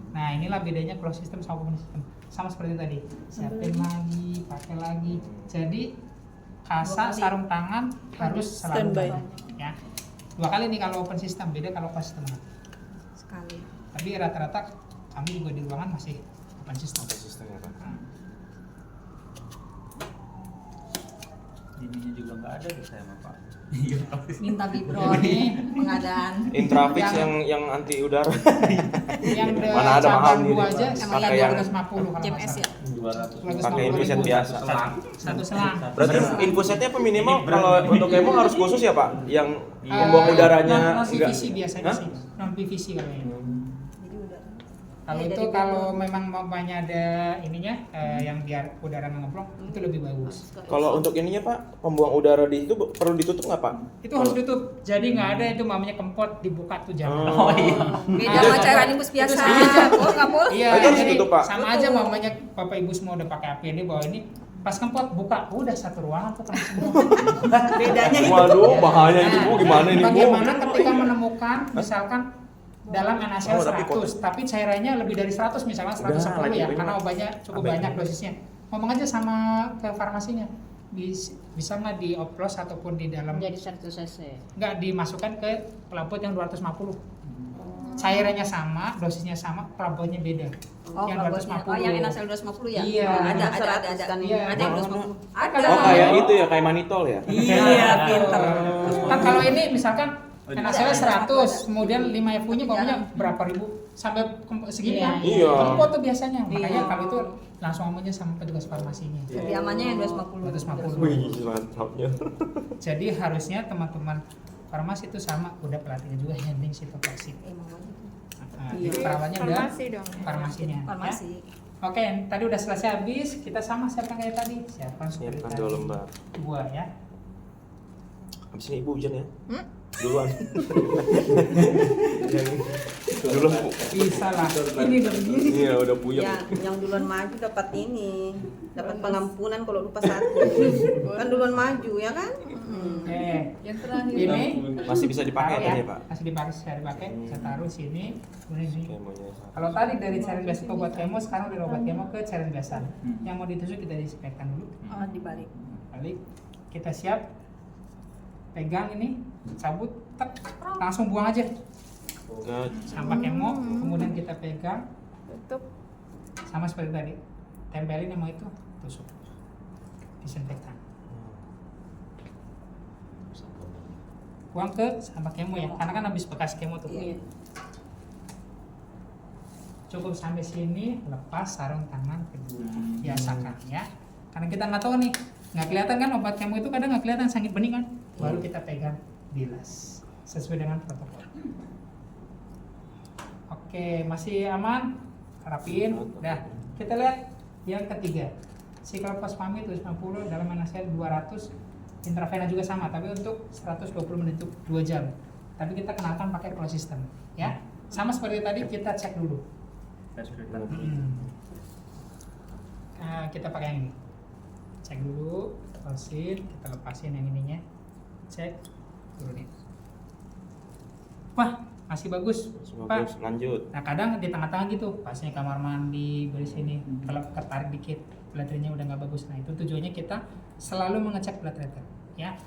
Nah, inilah bedanya closed system sama open system. Sama seperti tadi, siapin lagi, pakai lagi. Jadi kasa, sarung tangan harus selalu Standby. ya. 2 kali nih kalau open system, beda kalau closed system. Sekali. Tapi rata-rata kami juga di ruangan masih open system. Sistemnya Pak. Ininya juga nggak ada di saya Pak. Minta Bipro nih pengadaan. Intrafix yang anti udara. Yang Mana ada mahal cabang nih, 2 aja Emang pakai yang 250 kalau nggak JMS salah. ya. 200. Pakai infuset biasa. Satu selang. Berarti infusetnya apa minimal kalau untuk kemo harus khusus ya Pak? Yang pembuang udaranya non enggak? PVC biasanya Hah? sih, non PVC kalau ini. Jadi udah. Kalau itu kalau memang mamanya ada ininya yang biar udara ngeblok itu lebih bagus. Kalau untuk ininya Pak, pembuang udara di itu perlu ditutup nggak Pak? Itu harus tutup. Jadi nggak ada itu mamanya kempot dibuka tuh jangan. Oh iya. Beda sama cairan infus biasa. Oh, nggak boleh. Iya, Itu harus jadi ditutup, Pak. sama aja mamanya Bapak Ibu semua udah pakai APD bawa ini pas kempot buka udah satu ruangan tuh kena semua. Bedanya itu. Waduh, bahaya ini Bu, gimana ini Bu? Bagaimana ketika menemukan misalkan dalam NaCl Oh, tapi 100 tapi cairannya lebih dari 100 misalnya 110 lagi, ya ini karena mah. obatnya cukup Abek. banyak dosisnya. Ngomong aja sama ke farmasinya. Bisa nggak dioplos ataupun di dalam Jadi 100 cc. nggak dimasukkan ke pelapot yang 250. Cairannya sama, dosisnya sama, pelapotnya beda. Oh, yang pelapotnya. Oh, yang NaCl 250 ya? Iya. Oh, ada. Iya. Ada yang 250. Ada. Oh kayak itu ya, kayak manitol ya? Iya, pinter. Kan kalau ini misalkan NaCl Ada. 100, kemudian 5 FU-nya pokoknya berapa ribu sampai segini ya. Iya. Kempot tuh biasanya. Makanya Iya. kalau itu langsung ngomongnya sama petugas farmasinya. Lebih amannya yang 250. 250. Wih, mantapnya. Jadi harusnya teman-teman farmasi itu sama, udah pelatihnya juga handling sitotoksik. Emang wajib. Jadi perawannya udah Farmasi dong. farmasinya. ya. Farmasi. Oke, tadi udah selesai habis, kita sama siapkan kayak tadi. Siapkan seperti Siapkan tadi. 2 lembar. 2 ya. Habis ini Ibu hujan ya? Duluan. Dulu Bu. Bisa lah. Iya, udah puyeng. Yang duluan maju dapat ini, dapat pengampunan kalau lupa satu. Kan duluan maju ya kan? Oke. Yang terakhir. Ini Masih bisa dipakai taruh tadi ya Pak? Masih dipakai, bisa dipakai. Saya taruh sini. Kemudian ini. Kemonya satu. Kalau tadi dari cairan biasa ke obat kemo, sekarang dari obat kemo ke cairan biasa. Yang mau ditusuk kita disinfektan dulu. Oh, dibalik. Balik. Kita siap. Pegang ini, cabut, tek, langsung buang aja. Sampah kemo, kemudian kita pegang, Tutup. sama seperti tadi. Tempelin yang mau itu, tusuk. Disinfektan. Buang ke sampah kemo ya, karena kan habis bekas kemo tuh. Iya. Cukup sampai sini, lepas sarung tangan kedua. Biasakan ya. Karena kita nggak tahu nih, nggak kelihatan kan obat kemo itu kadang nggak kelihatan sangat bening kan. Baru kita pegang, bilas sesuai dengan protokol. Oke, masih aman? Rapiin. Udah. Kita lihat yang ketiga. Siklophosphamid 250 dalam NaCl 200. Intravena juga sama, tapi untuk 120 menit 2 jam. Tapi kita kenalkan pakai closed system, ya. Sama seperti tadi kita cek dulu. Nah, kita pakai yang ini. Cek dulu, closein, kita lepasin yang ininya. Cek, turunin. Wah, masih bagus, Pak. Bagus, lanjut. Nah kadang di tengah-tengah gitu, pasnya kamar mandi dari sini, kalau ketarik dikit bladernya udah nggak bagus. Nah itu tujuannya kita selalu mengecek blader, ya.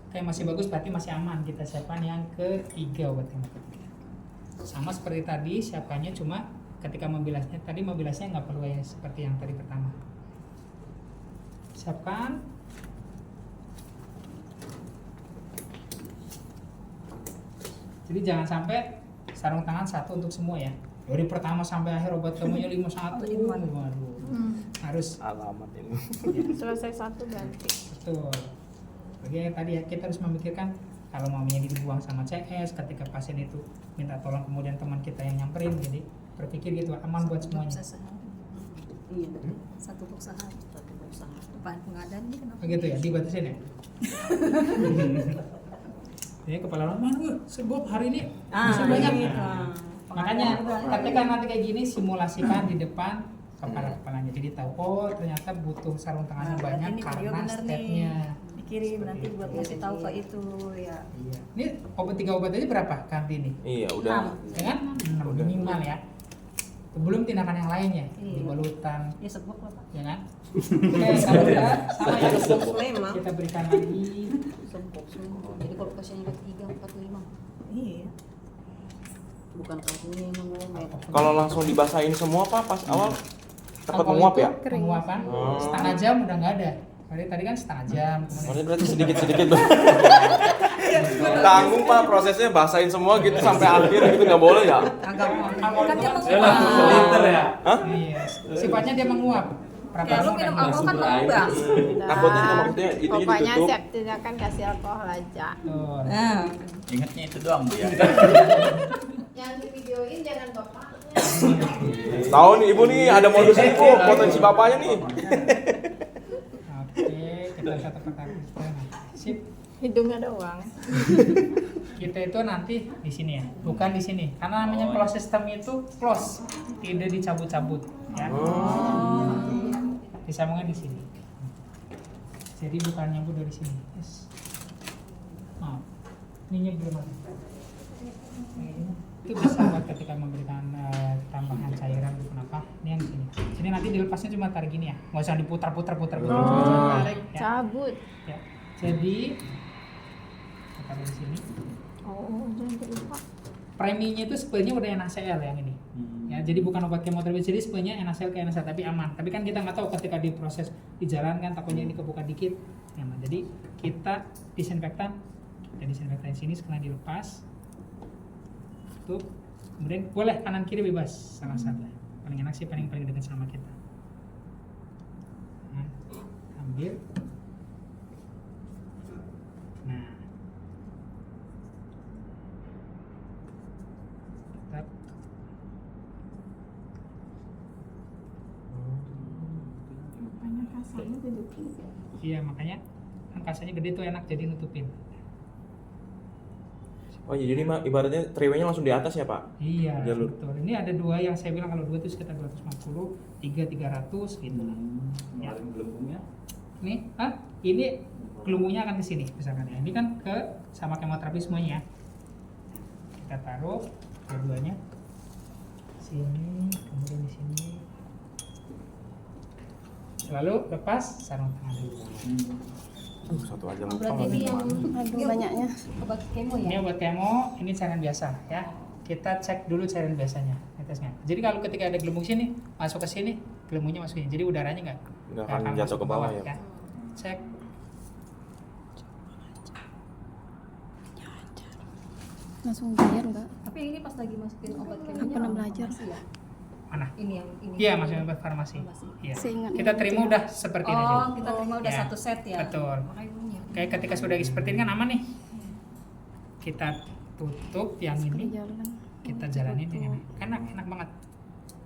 Kayak masih bagus berarti masih aman. Kita siapkan yang ketiga obat yang ketiga. Sama seperti tadi, siapannya cuma ketika membilasnya. Tadi membilasnya nggak perlu ya seperti yang tadi pertama. Siapkan. Jadi jangan sampai sarung tangan satu untuk semua ya. Dari pertama sampai akhir obat kemonya 51. Waduh. Harus Alamat ini. Selesai satu ganti. betul. Bagi tadi ya kita harus memikirkan kalau maunya dibuang sama CS ketika pasien itu minta tolong kemudian teman kita yang nyamperin, jadi berpikir gitu aman buat semuanya. Iya. Satu box sehari. Satu box sehari. Depan pengadaan ini kenapa? Begitu ya, dibatasin ya. Jadi kepala orang mana sebab hari ini bisa banyak. gitu. Nah, makanya ketika nanti kayak gini simulasikan di depan kepalanya, jadi tahu oh ternyata butuh sarung tangannya Nah, banyak berarti ini video karena bener stepnya. Dikirim Seperti nanti buat itu. ngasih tahu ke itu ya. Iya. Ini obat 3 obat aja berapa ganti ini? Iya, udah. Ya kan? Udah. Minimal ya. Belum tindakan yang lainnya, Iya. dibalutan, Ya sebok lah Pak. ya kan? Oke, kalau udah sama ya Memang kita berikan lagi. Sebok semua. Jadi kalau pasiennya udah 3, 4, 5. Iya. bukan kamunya yang mengomet. Kalau langsung dibasahin semua Pak pas awal cepat Kalau menguap itu ya? Penguapan Oh. setengah jam udah nggak ada. Tadi kan setengah jam. Maksudnya berarti sedikit-sedikit tanggung Pak prosesnya basahin semua gitu sampai akhir gitu nggak boleh ya? Agak Kan dia Liter ya. Hah? Iya, sifatnya dia menguap. kayak lu minum alkohol kan mengubah. Takutnya itu maksudnya itu Pokoknya ditutup. safety-nya kan kasih alkohol aja. Tuh. Nah, Ingatnya itu doang Bu ya. Yang di videoin jangan bapaknya. Tahu nih Ibu nih ada modus ini Bu, potensi bapaknya nih. Oke, kita satu pertama. Sip. Hidungnya doang. Kita itu nanti di sini ya, bukan di sini. Karena namanya close system itu close, tidak dicabut-cabut ya. Disambungnya di sini. Jadi bukan nyambut dari sini. Yes. Maaf. Ininya belum ada. Itu bisa buat ketika memberikan tambahan cairan atau kenapa. Ini yang di sini. Sini nanti dilepasnya cuma tarik gini ya. Nggak usah diputar-putar. Tarik, Ya. cabut. Ya. Jadi kita taruh di sini. Oh, jangan lupa. Preminya itu sebenarnya udah NaCl yang ini. Ya, jadi bukan obat kemoterapi, jadi sebenarnya NaCl ke NaCl tapi aman. Tapi kan kita nggak tahu ketika diproses dijalankan takutnya ini kebuka dikit. Ya, nah, jadi kita disinfektan di sini sekarang dilepas. Tutup. Kemudian boleh kanan kiri bebas salah satu. Paling enak sih paling dekat sama kita. Nah, ambil. Nah. Tetap. Makanya kasarnya duduk. Iya makanya kan kasanya gede tuh enak jadi nutupin. Oh iya, jadi ibaratnya triway-nya langsung di atas ya Pak? Iya Jalur. betul. Ini ada dua yang saya bilang kalau dua itu sekitar 250, 3 300 gitu lah. Ya. Kemarin gelembungnya. Nih, ini gelembungnya akan ke sini misalkan ya. Ini kan ke sama kemoterapi semuanya. Kita taruh keduanya sini, kemudian di sini. Lalu lepas sarung tangan dulu. Satu aja lupa. berarti ini yang Aduh, banyaknya. obat kemo Ini ya? obat kemo, ini cairan biasa ya. Kita cek dulu cairan biasanya, tesnya. Jadi kalau ketika ada gelembung sini, masuk ke sini, gelembungnya masuk sini. Jadi udaranya nggak akan akan jatuh masuk ke bawah ya. Cek. Langsung bayar enggak? Tapi ini pas lagi masukin obat Aku kemonya pernah belajar. farmasi ya? Mana? Ini yang ini. Iya, maksudnya obat farmasi. Farmasi. Iya. Seingat Kita ini terima aja. udah seperti ini aja. Oh, kita terima udah Ya. satu set ya. Betul. Makanya bunyi. Kayak ketika sudah seperti ini kan aman nih. Kita tutup yang ini, Jalan. kita jalanin yang ini. Enak banget.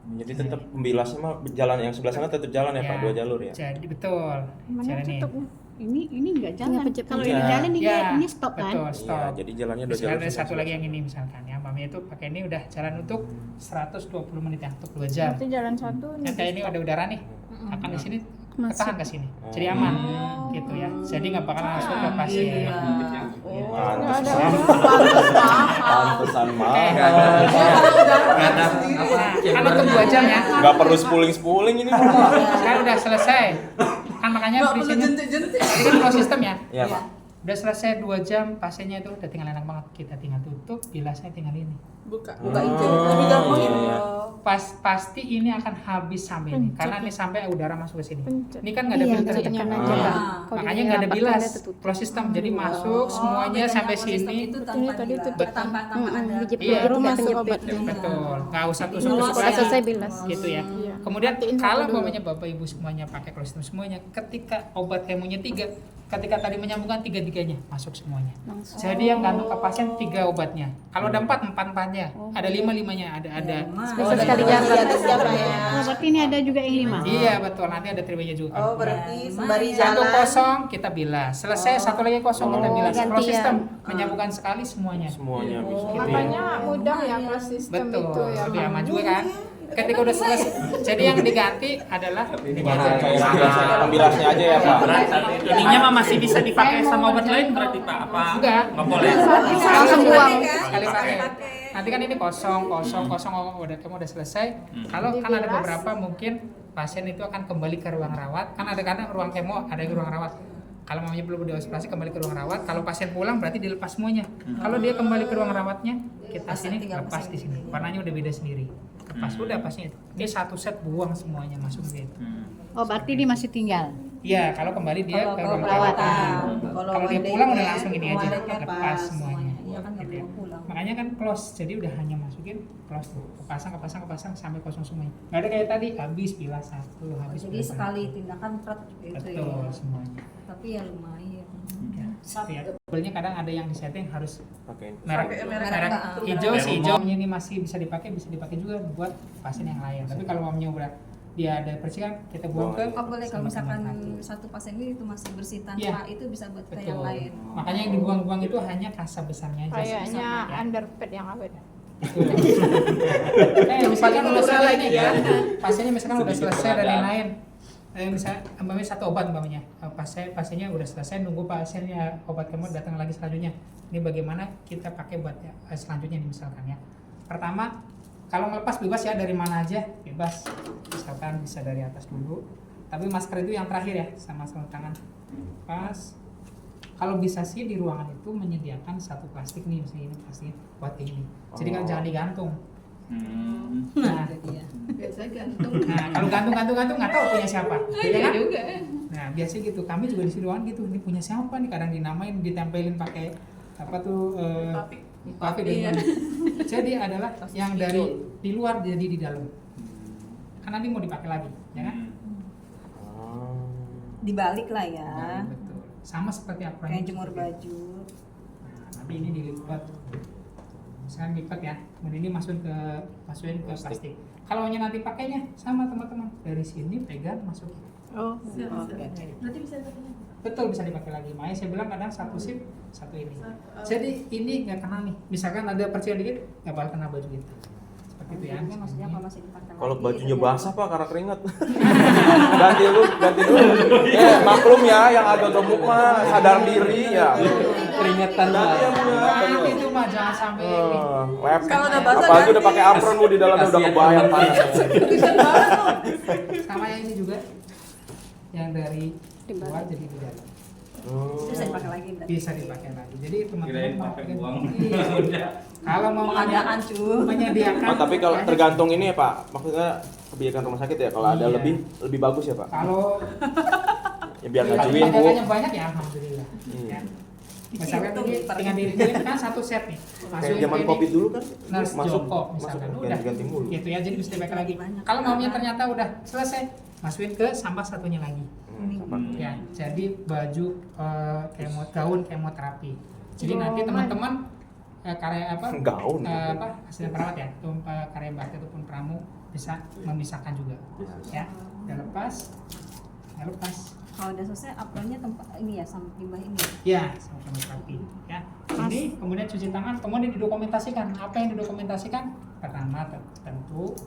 Jadi tetap pembilasnya mah jalan yang sebelah sana tetap jalan ya Pak, dua jalur ya. Jadi betul. Mana Jalanin. tutupnya? Ini nggak jalan. pencet- Kalau Iya. ini jalan Ya, ini stop kan? Betul, stop. Iya, jadi jalannya dua Misalkan jalur. ada satu lagi yang ini misalkan ya, Mami itu pakai ini udah jalan untuk 120 menit ya, untuk 2 jam. Berarti jalan satu nih. Kan kayak ini ada udara nih, akan di sini Masuk. ketahan ke sini, jadi aman gitu ya. Jadi nggak bakal langsung ke pasien. Iya. Nggak ada. Pantesan mahal. Kan untuk 2 jam ya. Nggak perlu spuling ini Pak. Sekarang udah selesai. Kan makanya prinsipnya tadi kan closed system ya. Iya Pak. Udah selesai 2 jam, pasiennya itu udah tinggal enak banget. Kita tinggal tutup, bilasnya tinggal ini. Buka hijau. Lebih gampang Iya, ini. iya. Pasti ini akan habis sampai ini, karena ini sampai udara masuk ke sini. Pencet. Ini kan nggak ada Iya, filternya. tekan aja. Ah. Kalau Makanya dia nggak ada rapat, bilas, dia tertutup. closed system. Jadi masuk semuanya sampai sini. Itu Ini tanpa tadi bilas. tutup. Tanpa ada. Dijepit Iya, itu masuk nggak penyepit. obatnya. Betul, nggak usah Kalau tusuk-tusuk sudah selesai lagi. bilas. Gitu ya. Iya. Kemudian Matiin kalau dulu. umpamanya bapak ibu semuanya pakai closed system semuanya, ketika obat kemonya 3, ketika tadi menyambungkan 3-3-nya masuk semuanya. Langsung. Jadi yang gantung ke pasien 3 obatnya. Kalau ada 4-4-nya, ada 5-5-nya, ada. Bisa sekali jalan. Oh, berarti ini ada juga yang 5. Iya betul, nanti ada triwaynya juga. Oh, berarti sembari Satu jalan. kosong kita bilas, selesai satu lagi kosong kita Oh, bilas. Closed gantian. system menyambungkan sekali semuanya. Semuanya habis. Gitu ya. Makanya mudah ya closed system Betul, itu ya. lebih aman juga kan. Ketika udah selesai, jadi yang diganti adalah ini Pembilasnya aja ya Pak. Ininya mah masih bisa dipakai sama obat lain berarti Pak? Apa? Enggak. Nggak boleh. Langsung Sekali buang, pakai, sekali pakai. pakai. Nanti kan ini kosong, udah kamu udah selesai. Kalau kan ada beberapa mungkin pasien itu akan kembali ke ruang rawat. Kan ada kadang ruang kemo, ada ruang rawat. Kalau mamanya belum dioperasi kembali ke ruang rawat. Kalau pasien pulang berarti dilepas semuanya. Kalau dia kembali ke ruang rawatnya, kita sini tinggal lepas di pasang sini. ini. Warnanya udah beda sendiri. Lepas udah pasnya itu. Dia satu set buang semuanya masuk gitu. Oh, berarti dia masih tinggal. Iya, kalau kembali dia Kalau ke ke ruang perawatan. rawat. Kalau dia pulang udah langsung ini aja, keluarnya lepas semuanya. Iya kan nggak Gitu ya. perlu pulang. Makanya kan close, jadi udah hanya masukin close tuh, kepasang sampai kosong semuanya. Nggak ada kayak tadi habis pilah satu, habis Jadi pilah sekali satu. tindakan berat itu Betul ya. semuanya. Tapi ya lumayan. Ya, ya. Sebelumnya kadang ada yang disetting harus Pakai merek merek hijau, si Merek hijaunya ini masih bisa dipakai juga buat pasien yang lain. Tapi kalau mamanya udah dia ada percikan, kita buang ke Oh boleh kalau sama misalkan teman satu pasien ini itu masih bersih tanpa Iya. itu bisa buat ke Betul. yang lain. Makanya yang dibuang-buang itu hanya kasa besarnya aja. Kayaknya Ya. underpaid yang apa ya? Misalkan udah selesai nih ya, pasiennya misalkan udah selesai dan lain-lain. Misalnya umpamanya satu obat umpamanya, pasiennya udah selesai, nunggu pasiennya obat kemo datang lagi selanjutnya. Ini bagaimana kita pakai buat selanjutnya nih misalkan ya. Pertama, kalau ngelepas bebas ya dari mana aja, bebas. Misalkan bisa dari atas dulu. Tapi masker itu yang terakhir ya, sama sarung tangan. Pas. Kalau bisa sih di ruangan itu menyediakan satu plastik nih, misalnya ini plastiknya buat ini. Jadi kan jangan digantung. Nah, Biasa gantung. nah kalau gantung nggak tahu punya siapa, ya kan? juga. Nah biasanya gitu, kami juga di ruangan gitu, ini punya siapa nih, kadang dinamain, ditempelin pakai apa tuh papik Iya. Jadi adalah yang dari di luar jadi di dalam, kan nanti mau dipakai lagi, ya kan? Dibalik lah ya. Nah, betul. Sama seperti apa Kayak jemur baju. Nah, nanti ini dilipat, misalkan lipat ya, kemudian ini masukin ke plastik. Kalau hanya nanti pakainya sama teman-teman, dari sini pegang masukin. Oh, Berarti bisa dipakai. Betul, bisa dipakai lagi. Makanya saya bilang kadang satu sip, satu ini. Jadi ini nggak kena nih. Misalkan ada percikan dikit, nggak bakal kena baju kita. Seperti itu ya. Maksudnya, maksudnya kalau masih dipakai Kalau lagi, bajunya itu ya. basah Pak karena keringat. ganti dulu. Maklum ya yang agak gemuk mah sadar diri ya. Keringetan lah. Ganti yang punya. Nah, itu mah jangan sampai ini. Web. Kalau udah basah Apalagi ganti. udah pakai apron lu di dalamnya udah kebayang panas. Sama yang ini juga. Yang dari luar jadi di dalam. Itu bisa dipakai lagi berarti. Bisa dipakai lagi. Jadi teman-teman Kirain mau pakai pakai- buang. Iya. Kalau mau Pengadaan cuy. menyediakan. Oh, tapi kalau tergantung ini ya Pak, maksudnya kebijakan rumah sakit ya. Kalau ada Iya. lebih bagus ya Pak. Kalau Ya biar kalau ngajuin Bu. pedagangannya banyak ya alhamdulillah. Hmm. Ya. Misalkan Hitung, ini per- tinggal dikirim kan satu set nih. Kayak zaman ke ini, Covid dulu kan nurse masuk jongkok misalkan udah ganti-ganti mulu. gitu ya, jadi bisa dipakai lagi. Banyak. Kalau maunya ternyata udah selesai, masukin ke sampah satunya lagi. Sampah. Ya, jadi baju gaun kemoterapi. Jadi nanti teman-teman karya apa? Gaun. Apa asisten perawat ya, atau karya bakti ataupun pramu bisa memisahkan juga. Ya, udah lepas. Ya lepas. Kalau udah selesai apronnya tempat ini ya sama limbah ini. Ya, sama kemoterapi. Ya, ini kemudian cuci tangan, kemudian didokumentasikan. Apa yang didokumentasikan? Pertama tentu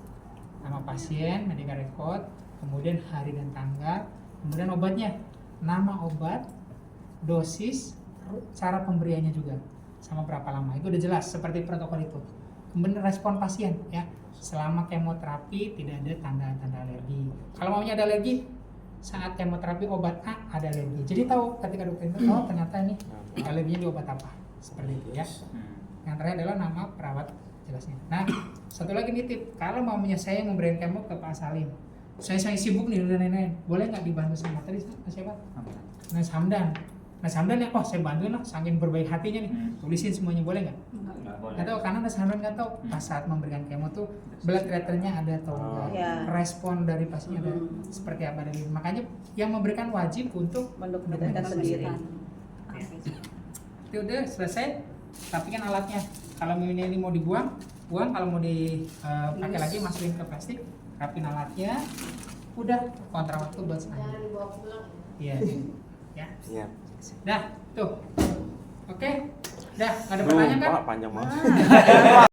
nama pasien, medical record, kemudian hari dan tanggal, kemudian obatnya, nama obat, dosis, cara pemberiannya juga, sama berapa lama. Itu udah jelas seperti protokol itu. Kemudian respon pasien ya, selama kemoterapi tidak ada tanda-tanda alergi. Kalau maunya ada alergi, saat kemoterapi obat A ada alergi. Jadi tahu ketika dokter itu tahu ternyata ini alerginya di obat apa. Seperti itu ya. Yang terakhir adalah nama perawat jelasnya. Nah, satu lagi nitip, kalau maunya saya yang memberikan kemo ke Pak Salim, saya sibuk nih dan lain-lain, boleh nggak dibantu sama tadi siapa? Nah, Hamdan. Nah, Hamdan ya, saya bantuin lah, saking berbaik hatinya nih, tulisin semuanya, boleh nggak? Nggak tahu, karena Hamdan nggak tahu pas saat memberikan kemo tuh blood retternya ada atau enggak, Ya. respon dari pasiennya ada seperti apa dari, makanya yang memberikan wajib untuk Mendokumentasikan sendiri. itu udah selesai, tapi kan alatnya kalau ini mau dibuang, buang, kalau mau dipakai lagi masukin ke plastik, rapin alatnya, udah kontrak waktu buat Jangan selanjutnya. dibawa pulang. Iya, ya, Iya. dah tuh, oke, dah, nggak ada pertanyaan kan? Pak, panjang banget.